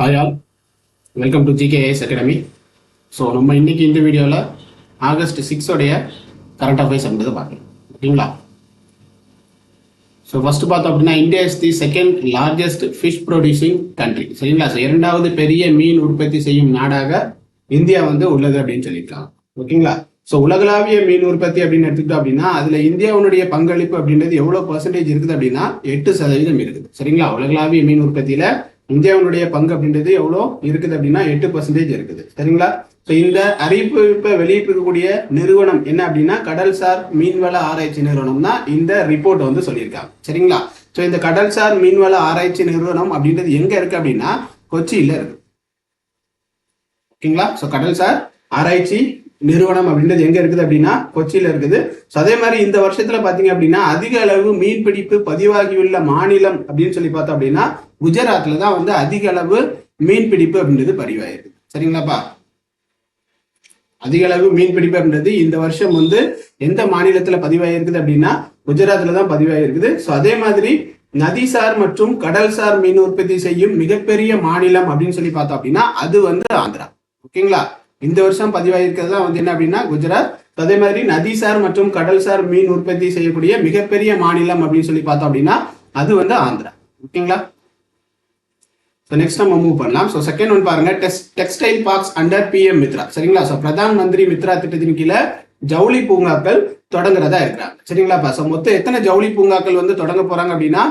Hi all, welcome to GKS academy. So நம்ம இன்னைக்கு இந்த வீடியோவில் ஆகஸ்ட் 6 உடைய கரண்ட் அஃபேர்ஸ் அப்படின்றத பார்க்கலாம். ஓகேங்களா? ஸோ ஃபர்ஸ்ட் பார்த்தோம் அப்படின்னா India is the second largest fish producing country. சரிங்களா? ஸோ இரண்டாவது பெரிய மீன் உற்பத்தி செய்யும் நாடாக இந்தியா உள்ளது அப்படின்னு சொல்லியிருக்காங்க. ஓகேங்களா? ஸோ உலகளாவிய மீன் உற்பத்தி அப்படின்னு எடுத்துக்கிட்டோம் அப்படின்னா அதுல இந்தியாவுடைய பங்களிப்பு அப்படின்றது எவ்வளவு பர்சன்டேஜ் இருக்குது அப்படின்னா 8% இருக்குது. சரிங்களா? உலகளாவிய மீன் உற்பத்தியில இந்தியாவுடைய பங்கு அப்படின்றது எவ்வளோ இருக்குது அப்படின்னா 8% இருக்குது. சரிங்களா? ஸோ இந்த அறிவிப்பை வெளியிட்டிருக்கக்கூடிய நிறுவனம் என்ன அப்படின்னா கடல்சார் மீன்வள ஆராய்ச்சி நிறுவனம் தான் இந்த ரிப்போர்ட் சொல்லியிருக்காங்க. சரிங்களா? ஸோ இந்த கடல்சார் மீன்வள ஆராய்ச்சி நிறுவனம் அப்படின்றது எங்க இருக்கு அப்படின்னா கொச்சியில இருக்கு. ஓகேங்களா? ஸோ கடல்சார் ஆராய்ச்சி நிறுவனம் அப்படின்றது எங்க இருக்குது அப்படின்னா கொச்சியில இருக்குது. ஸோ அதே மாதிரி இந்த வருஷத்துல பாத்தீங்க அப்படின்னா அதிக அளவு மீன்பிடிப்பு பதிவாகியுள்ள மாநிலம் அப்படின்னு சொல்லி பார்த்தோம் அப்படின்னா குஜராத்ல தான் அதிக அளவு மீன்பிடிப்பு அப்படின்றது பதிவாயிருக்கு. சரிங்களாப்பா? அதிக அளவு மீன்பிடிப்பு அப்படின்றது இந்த வருஷம் எந்த மாநிலத்துல பதிவாயிருக்குது அப்படின்னா குஜராத்ல தான் பதிவாயிருக்குது. ஸோ அதே மாதிரி நதிசார் மற்றும் கடல்சார் மீன் உற்பத்தி செய்யும் மிகப்பெரிய மாநிலம் அப்படின்னு சொல்லி பார்த்தோம் அப்படின்னா அது ஆந்திரா. ஓகேங்களா? இந்த வருஷம் பதிவாயிருக்கிறது தான் என்ன அப்படின்னா குஜராத். அதே மாதிரி நதிசார் மற்றும் கடல்சார் மீன் உற்பத்தி செய்யக்கூடிய மிகப்பெரிய மாநிலம் அப்படின்னு சொல்லி பார்த்தோம் அப்படின்னா அது ஆந்திரா. ஓகேங்களா? ஸோ நெக்ஸ்ட் நம்ம மூவ் பண்ணலாம். ஸோ செகண்ட் ஒன் பாருங்க, textile parks under PM Mitra. சரிங்களா? ஸோ பிரதான் மந்திரி மித்ரா திட்டத்தின் கீழே ஜவுளி பூங்காக்கள் தொடங்குறதா இருக்கிறாங்க. சரிங்களாப்பா? ஸோ மொத்தம் எத்தனை ஜவுளி பூங்காக்கள் தொடங்க போறாங்க அப்படின்னா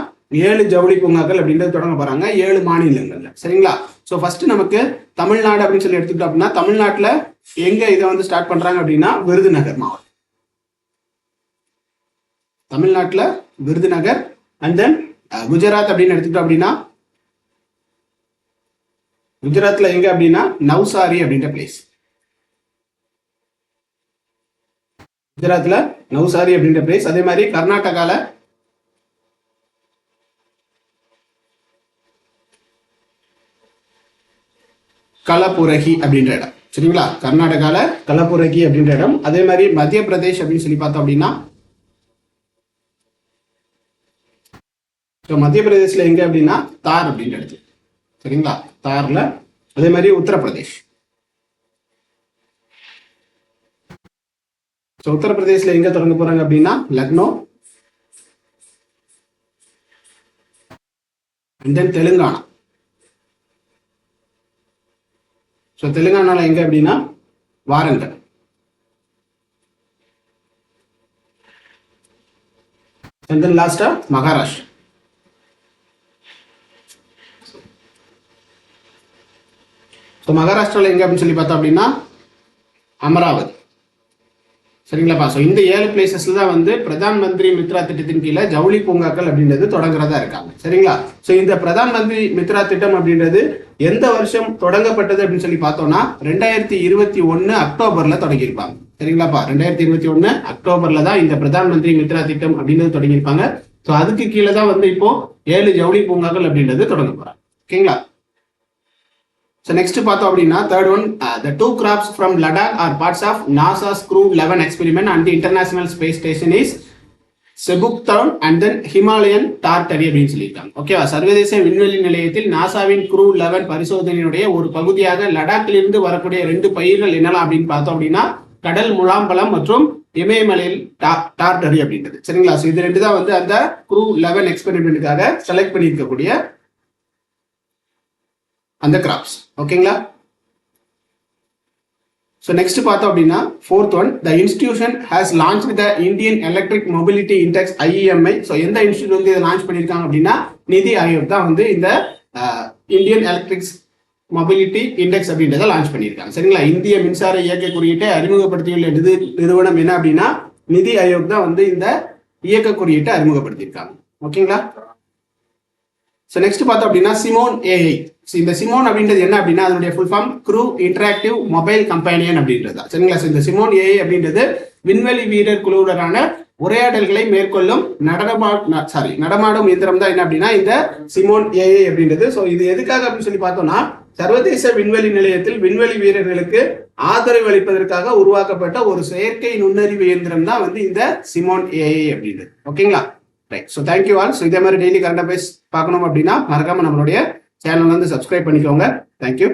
7 ஜவுளி பூங்காக்கள் அப்படின்றது தொடங்க போறாங்க 7 மாநிலங்கள்ல. சரிங்களா? ஸோ ஃபர்ஸ்ட் நமக்கு தமிழ்நாடு அப்படின்னு சொல்லி எடுத்துக்கிட்டோம் அப்படின்னா தமிழ்நாட்டுல எங்க இதை ஸ்டார்ட் பண்றாங்க அப்படின்னா விருதுநகர் மாவட்டம். தமிழ்நாட்டுல விருதுநகர். அண்ட் தென் குஜராத் அப்படின்னு எடுத்துக்கிட்டோம் அப்படின்னா குஜராத்ல எங்க அப்படின்னா நவ்சாரி அப்படின்ற பிளேஸ். குஜராத்ல நவ்சாரி அப்படின்ற பிளேஸ். அதே மாதிரி கர்நாடகால கலபுரகி அப்படின்ற இடம். சரிங்களா? கர்நாடகால கலபுரகி அப்படின்ற இடம். அதே மாதிரி மத்திய பிரதேஷ் அப்படின்னு சொல்லி பார்த்தோம் அப்படின்னா மத்திய பிரதேஷ்ல எங்க அப்படின்னா தார் அப்படின்ற இடத்துல. சரிங்களா? தார்ல. அதே மாதிரி உத்தரப்பிரதேஷ். உத்தரப்பிரதேஷ்ல எங்க தொடங்க போறாங்க அப்படின்னா லக்னோ. And then Telangana. தெலுங்கானால எங்க அப்படின்னா வாரங்கல். அண்ட் தென் லாஸ்டா மகாராஷ்டிரா. மகாராஷ்டிரால எங்க அப்படின்னு சொல்லி பார்த்தோம் அப்படின்னா அமராவதி. சரிங்களாப்பா? ஸோ இந்த 7 பிளேசஸ்ல தான் பிரதான் மந்திரி மித்ரா திட்டத்தின் கீழே ஜவுளி பூங்காக்கள் அப்படின்றது தொடங்குறதா இருக்காங்க. சரிங்களா? ஸோ இந்த பிரதான் மந்திரி மித்ரா திட்டம் அப்படின்றது எந்த வருஷம் தொடங்கப்பட்டது அப்படின்னு சொல்லி பார்த்தோம்னா 2021 அக்டோபர்ல தொடங்கியிருப்பாங்க. சரிங்களாப்பா? 2021 அக்டோபர்ல தான் இந்த பிரதான் மந்திரி மித்ரா திட்டம் அப்படின்றது தொடங்கியிருப்பாங்க. ஸோ அதுக்கு கீழே தான் இப்போ 7 ஜவுளி பூங்காக்கள் அப்படின்றது தொடங்க போறாங்க. ஓகேங்களா? So next பார்த்தோம் அப்படின்னா third one, the 2 crafts from Ladakh are parts of NASA's Crew 11 experiment and the International Space Station is Sebuktan and then Himalayan Tartary அப்படின்னு சொல்லியிருக்காங்க. ஓகேவா? சர்வதேச விண்வெளி நிலையத்தில் நாசாவின் Crew 11 பரிசோதனையுடைய ஒரு பகுதியாக லடாக்கில் இருந்து வரக்கூடிய 2 பயிர்கள் என்னலாம் அப்படின்னு பார்த்தோம் அப்படின்னா கடல் முலாம்பழம் மற்றும் இமயமலையில் டார்டரி அப்படின்றது. சரிங்களா? ஸோ இது 2 தான் அந்த Crew 11 எக்ஸ்பெரிமெண்ட்டுக்காக செலக்ட் பண்ணியிருக்கக்கூடிய அந்த கிராப்ஸ். ஓகேங்களா? ஸோ நெக்ஸ்ட் பார்த்தோம் அப்படின்னா fourth one, the institution has launched the Indian Electric Mobility Index IEMI. So எந்த இன்ஸ்டியூட் இதை லான்ச் பண்ணியிருக்காங்க அப்படின்னா நிதி ஆயோக் தான் இந்த இந்தியன் எலக்ட்ரிக் மொபிலிட்டி இண்டெக்ஸ் அப்படின்றத லான்ச் பண்ணியிருக்காங்க. சரிங்களா? இந்திய மின்சார இயக்க குறியீட்டை அறிமுகப்படுத்தியுள்ள நிறுவனம் என்ன அப்படின்னா நிதி ஆயோக் தான் இந்த இயக்க குறியீட்டை அறிமுகப்படுத்தியிருக்காங்க. ஓகேங்களா? ஸோ நெக்ஸ்ட் பார்த்தோம் அப்படின்னா சிமோன் AI. இந்த சிமோன் அப்படின்றது என்ன அப்படின்னா அதனுடைய full form Crew Interactive Mobile Companion அப்படின்றதா. சரிங்களா? இந்த சிமோன் AI அப்படின்றது விண்வெளி வீரர் குழுவுடனான உரையாடல்களை மேற்கொள்ளும் நடமாடும் இயந்திரம் தான் என்ன அப்படின்னா இந்த சிமோன் AI அப்படின்றது. ஸோ இது எதுக்காக அப்படின்னு சொல்லி பார்த்தோம்னா சர்வதேச விண்வெளி நிலையத்தில் விண்வெளி வீரர்களுக்கு ஆதரவு அளிப்பதற்காக உருவாக்கப்பட்ட ஒரு செயற்கை நுண்ணறிவு இயந்திரம் தான் இந்த சிமோன் AI அப்படின்றது. ஓகேங்களா? Right. So thank you all. So இதே மாதிரி டெய்லி கரண்ட் அஃபேர்ஸ் பார்க்கணும் அப்படின்னா மறக்காம நம்மளுடைய சேனல் வந்து சப்ஸ்கிரைப் பண்ணிக்கோங்க. தேங்க்யூ.